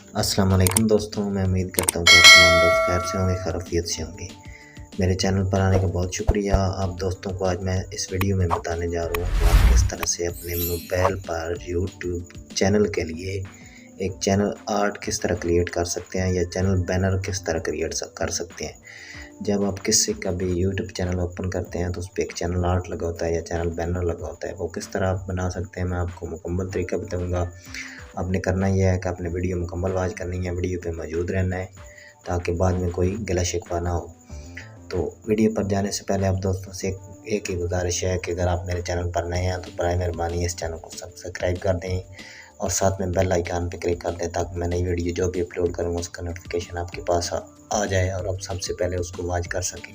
अस्सलाम वालेकुम दोस्तों, मैं उम्मीद करता हूँ कि आप तमाम दोस्त खैर से होंगे, खैरियत से होंगे। मेरे चैनल पर आने का बहुत शुक्रिया। आप दोस्तों को आज मैं इस वीडियो में बताने जा रहा हूँ कि आप किस तरह से अपने मोबाइल पर यूट्यूब चैनल के लिए एक चैनल आर्ट किस तरह क्रिएट कर सकते हैं या चैनल बैनर किस तरह क्रिएट कर सकते हैं। जब आप किसी का भी यूट्यूब चैनल ओपन करते हैं तो उस पर एक चैनल आर्ट लगा होता है या चैनल बैनर लगा होता है, वो किस तरह आप बना सकते हैं मैं आपको मुकम्मल तरीका बताऊँगा। आपने करना यह है कि आपने वीडियो मुकम्मल वॉच करनी है, वीडियो पे मौजूद रहना है ताकि बाद में कोई गिला शिकवा ना हो। तो वीडियो पर जाने से पहले आप दोस्तों से एक ही गुजारिश है कि अगर आप मेरे चैनल पर नए हैं तो बराए मेहरबानी इस चैनल को सब्सक्राइब कर दें और साथ में बेल आइकन पे क्लिक कर दें ताकि मैं नई वीडियो जो भी अपलोड करूँगा उसका नोटिफिकेशन आपके पास आ जाए और आप सबसे पहले उसको वॉच कर सकें।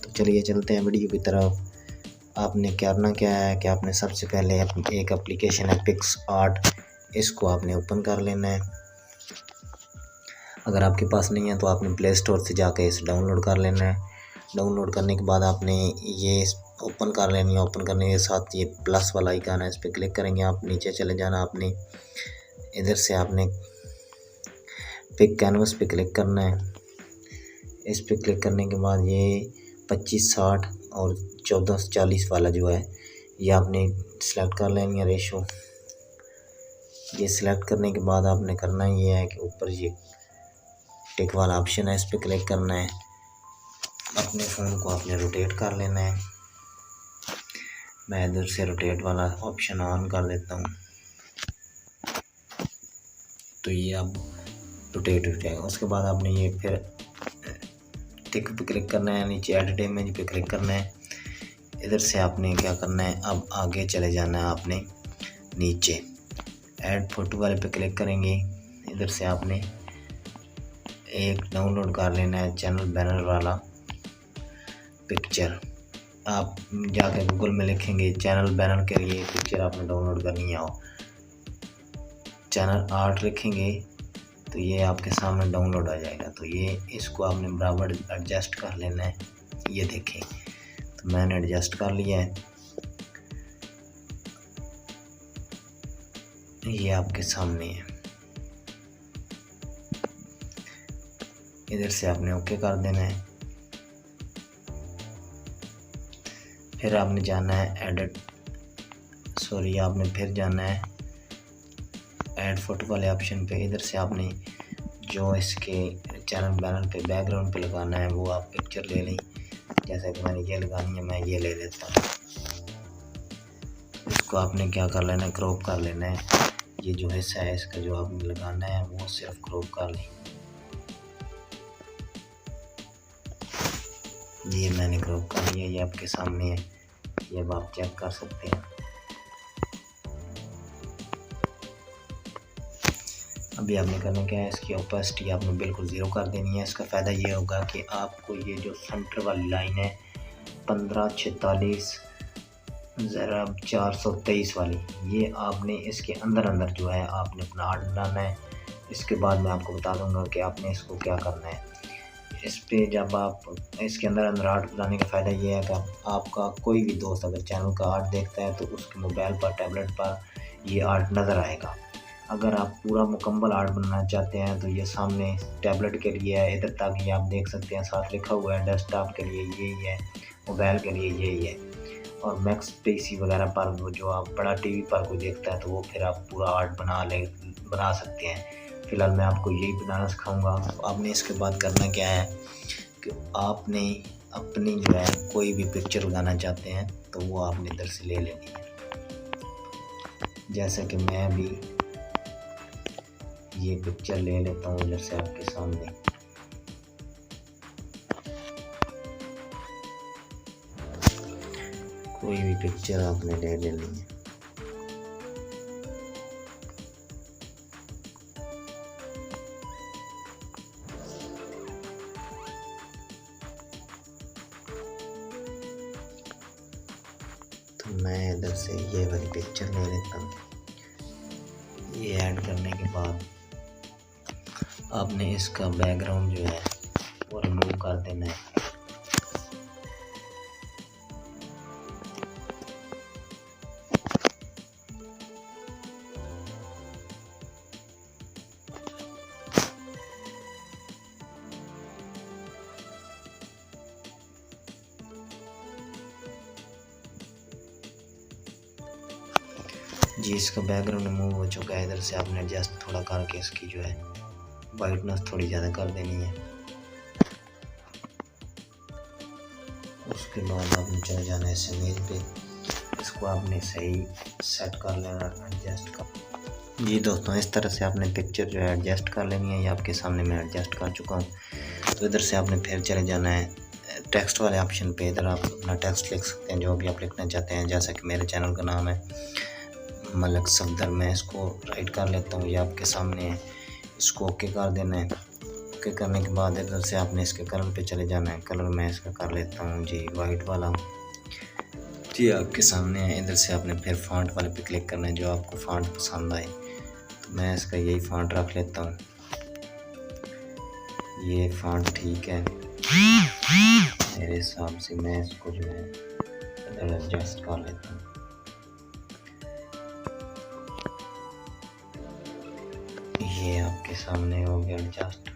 तो चलिए चलते हैं वीडियो की तरफ। आपने करना क्या है कि आपने सबसे पहले एक एप्लीकेशन है पिक्सआर्ट, इसको आपने ओपन कर लेना है। अगर आपके पास नहीं है तो आपने प्ले स्टोर से जाकर इसे डाउनलोड कर लेना है। डाउनलोड करने के बाद आपने ये ओपन कर लेनी है। ओपन करने के साथ ये प्लस वाला आइकन है, इस पर क्लिक करेंगे। आप नीचे चले जाना, आपने इधर से आपने पिक कैनवस पे क्लिक करना है। इस पे क्लिक करने के बाद ये 2560 और 1440 वाला जो है ये आपने सेलेक्ट कर लेनी है रेशो। ये सिलेक्ट करने के बाद आपने करना ये है कि ऊपर ये टिक वाला ऑप्शन है, इस पर क्लिक करना है। अपने फ़ोन को आपने रोटेट कर लेना है। मैं इधर से रोटेट वाला ऑप्शन ऑन कर देता हूँ तो ये अब रोटेट हो जाएगा। उसके बाद आपने ये फिर टिक पे क्लिक करना है, नीचे एडिट इमेज पे क्लिक करना है। इधर से आपने क्या करना है, अब आगे चले जाना है। आपने नीचे ऐड फोटो वाले पे क्लिक करेंगे। इधर से आपने एक डाउनलोड कर लेना है चैनल बैनर वाला पिक्चर। आप जाके गूगल में लिखेंगे चैनल बैनर के लिए पिक्चर आपने डाउनलोड करनी है, चैनल आर्ट लिखेंगे तो ये आपके सामने डाउनलोड आ जाएगा। तो ये इसको आपने बराबर एडजस्ट कर लेना है। ये देखें तो मैंने एडजस्ट कर लिया है, ये आपके सामने है। इधर से आपने ओके कर देना है। फिर आपने जाना है आपने फिर जाना है ऐड फोटो वाले ऑप्शन पे। इधर से आपने जो इसके चैनल बैनर पे बैकग्राउंड पे लगाना है वो आप पिक्चर ले लें। जैसा कि मैंने ये लगानी है, मैं ये ले लेता हूँ। इसको आपने क्या कर लेना है, क्रॉप कर लेना है। ये जो हिस्सा है इसका जो आपने लगाना है वो सिर्फ क्रॉप कर लें। ये मैंने क्रॉप कर लिया, ये आपके सामने है, ये अब आप चेक कर सकते हैं। अभी आपने करना क्या है, इसकी ओपेसिटी आपने बिल्कुल ज़ीरो कर देनी है। इसका फ़ायदा ये होगा कि आपको ये जो सेंटर वाली लाइन है 1546 ज़रा 423 वाली, ये आपने इसके अंदर जो है आपने अपना आर्ट बनाना है। इसके बाद मैं आपको बता दूंगा कि आपने इसको क्या करना है। इस पे जब आप इसके अंदर आर्ट बनाने का फ़ायदा ये है कि आपका कोई भी दोस्त अगर चैनल का आर्ट देखता है तो उसके मोबाइल पर टैबलेट पर ये आर्ट नज़र आएगा। अगर आप पूरा मुकम्मल आर्ट बनाना चाहते हैं तो ये सामने टैबलेट के लिए है, इधर तक ये आप देख सकते हैं, साथ लिखा हुआ है डेस्कटॉप के लिए यही है, मोबाइल के लिए यही है। और मैक्स पीसी वगैरह पर वो जो आप बड़ा टीवी पर कोई देखता है तो वो फिर आप पूरा आर्ट बना सकते हैं। फ़िलहाल मैं आपको यही बनाना सिखाऊंगा। आपने इसके बाद करना क्या है कि आपने अपनी जो है कोई भी पिक्चर लगाना चाहते हैं तो वो आपने इधर से ले लेनी है। जैसे कि मैं भी ये पिक्चर ले लेता हूँ इधर से आपके सामने। कोई भी पिक्चर आपने ले लेनी है। तो मैं इधर से ये वाली पिक्चर ले लेता हूँ। ये ऐड करने के बाद आपने इसका बैकग्राउंड जो है वो रिमूव कर देना है। जी इसका बैकग्राउंड रिमूव हो चुका है। इधर से आपने एडजस्ट थोड़ा करके इसकी जो है वाइटनेस थोड़ी ज़्यादा कर देनी है। उसके बाद आपने चले जाना है इस इमेज पे, इसको आपने सही सेट कर लेना, एडजस्ट कर। जी दोस्तों इस तरह से आपने पिक्चर जो है एडजस्ट कर लेनी है। ये आपके सामने मैं एडजस्ट कर चुका हूँ। तो इधर से आपने फिर चले जाना है टेक्स्ट वाले ऑप्शन पे। इधर आप अपना टेक्स्ट लिख सकते हैं जो भी आप लिखना चाहते हैं। जैसा कि मेरे चैनल का नाम है मलक सफदर, मैं इसको राइट कर लेता हूँ। ये आपके सामने है, इसको ओके कर देना है। ओके करने के बाद इधर से आपने इसके कलर पे चले जाना है। कलर मैं इसका कर लेता हूँ जी वाइट वाला, जी आपके सामने है। इधर से आपने फिर फॉन्ट वाले पे क्लिक करना है जो आपको फॉन्ट पसंद आए। तो मैं इसका यही फॉन्ट रख लेता हूँ, ये फॉन्ट ठीक है मेरे हिसाब से। मैं इसको जो है इधर एडजस्ट कर लेता हूँ। ये आपके सामने हो गया एडजस्ट।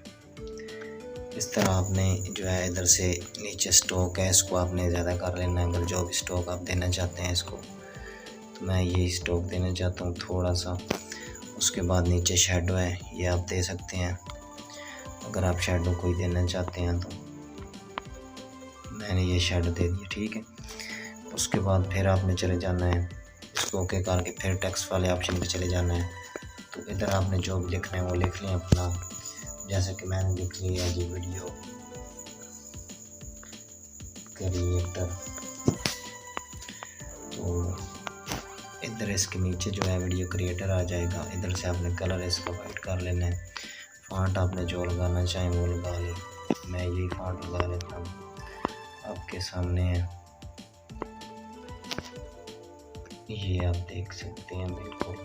इस तरह आपने जो है इधर से नीचे स्टॉक है, इसको आपने ज़्यादा कर लेना है। अगर जो भी स्टॉक आप देना चाहते हैं इसको, तो मैं ये स्टॉक देना चाहता हूँ थोड़ा सा। उसके बाद नीचे शेडो है, ये आप दे सकते हैं अगर आप शेडो कोई देना चाहते हैं। तो मैंने ये शेडो दे दिया, ठीक है। उसके बाद फिर आपने चले जाना है, इसको ओके करके फिर टेक्स्ट वाले ऑप्शन पे चले जाना है। तो इधर आपने जो भी लिखना है वो लिख लें अपना, जैसे कि मैंने लिख लिया जी वीडियो क्रिएटर। तो इधर इसके नीचे जो है वीडियो क्रिएटर आ जाएगा। इधर से आपने कलर इसका वाइट कर लेना है। फॉन्ट आपने जो लगाना चाहें वो लगा लें, मैं यही फॉन्ट लगा लेता हूँ, आपके सामने है। ये आप देख सकते हैं बिल्कुल।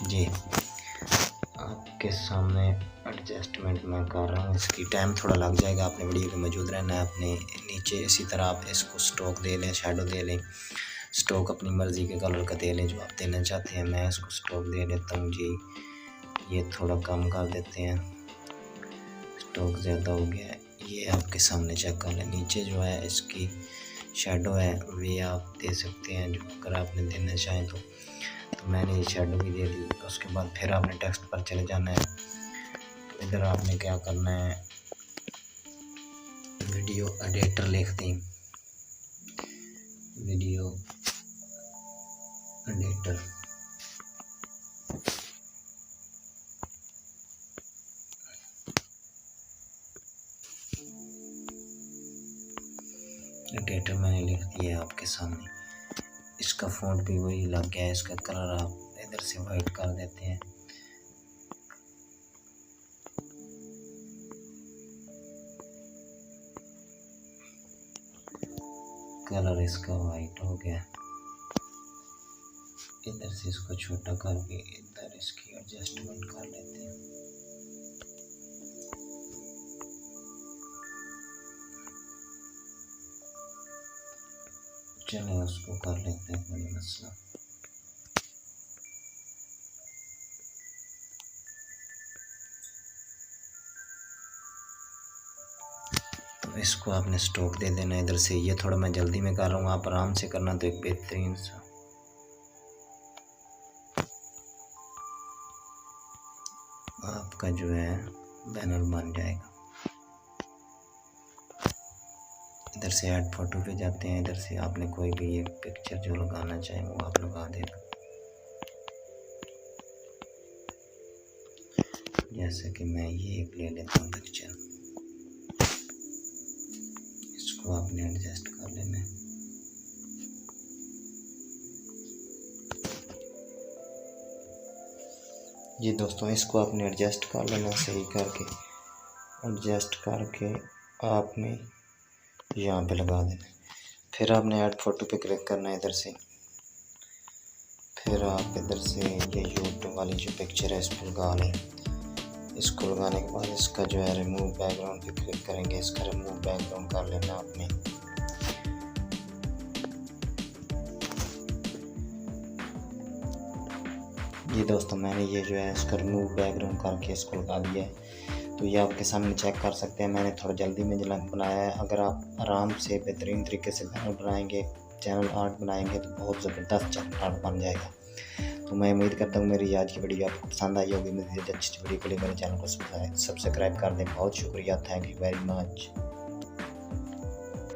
जी आपके सामने एडजस्टमेंट मैं कर रहा हूँ, इसकी टाइम थोड़ा लग जाएगा। आपने वीडियो पे मौजूद रहना है। अपने नीचे इसी तरह आप इसको स्टॉक दे लें, शेडो दे लें। स्टॉक अपनी मर्ज़ी के कलर का दे लें जो आप देना चाहते हैं। मैं इसको स्टॉक दे लेता हूँ जी, ये थोड़ा कम कर देते हैं, स्टॉक ज़्यादा हो गया है। ये आपके सामने चेक कर लें। नीचे जो है इसकी शेडो है वे आप दे सकते हैं जो अगर आपने देना चाहें तो मैंने ये शेडो भी दे दी। उसके बाद फिर आपने टेक्स्ट पर चले जाना है। तो इधर आपने क्या करना है, वीडियो एडिटर लिख दें, वीडियो एडिटर। एडिटर मैंने लिख दिया आपके सामने। इसका फ़ॉन्ट भी वही लग गया है, इसका कलर आप इधर से वाइट कर देते हैं। कलर इसका वाइट हो गया। इधर से इसको छोटा करके इधर इसकी एडजस्टमेंट कर लेते हैं। चलिए उसको कर लेते हैं, कोई मसला। तो इसको आपने स्टॉक दे देना इधर से। ये थोड़ा मैं जल्दी में कर रहा हूँ, आप आराम से करना तो एक बेहतरीन सा आपका जो है बैनर बन जाएगा। इधर से ऐड फोटो पे जाते हैं। इधर से आपने कोई भी एक पिक्चर जो लगाना चाहें वो आप लगा देना। जैसे कि मैं ये एक ले लेता हूँ पिक्चर, इसको आपने एडजस्ट कर लेना है। जी दोस्तों इसको आपने एडजस्ट कर लेना, सही करके एडजस्ट करके आपने यहाँ पे लगा देना। फिर आपने ऐड फोटो पे क्लिक करना है इधर से। फिर आप इधर से ये यूट्यूब वाली जो पिक्चर है इस पर लगा लें। इसको लगाने के बाद इसका जो है रिमूव बैकग्राउंड पे क्लिक करेंगे। इसका रिमूव बैकग्राउंड कर लेना आपने। जी दोस्तों, मैंने ये जो है इसका रिमूव बैकग्राउंड करके इसको लगा दिया है। तो ये आपके सामने चेक कर सकते हैं, मैंने थोड़ा जल्दी में बनाया है। अगर आप आराम से बेहतरीन तरीके से बैनर बनाएंगे, चैनल आर्ट बनाएंगे तो बहुत ज़बरदस्त चैनल आर्ट बन जाएगा। तो मैं उम्मीद करता हूँ मेरी आज की वीडियो आपको पसंद आई होगी। मेरी अच्छी वीडियो के लिए मेरे चैनल को सब्सक्राइब कर दें। बहुत शुक्रिया, थैंक यू वेरी मच।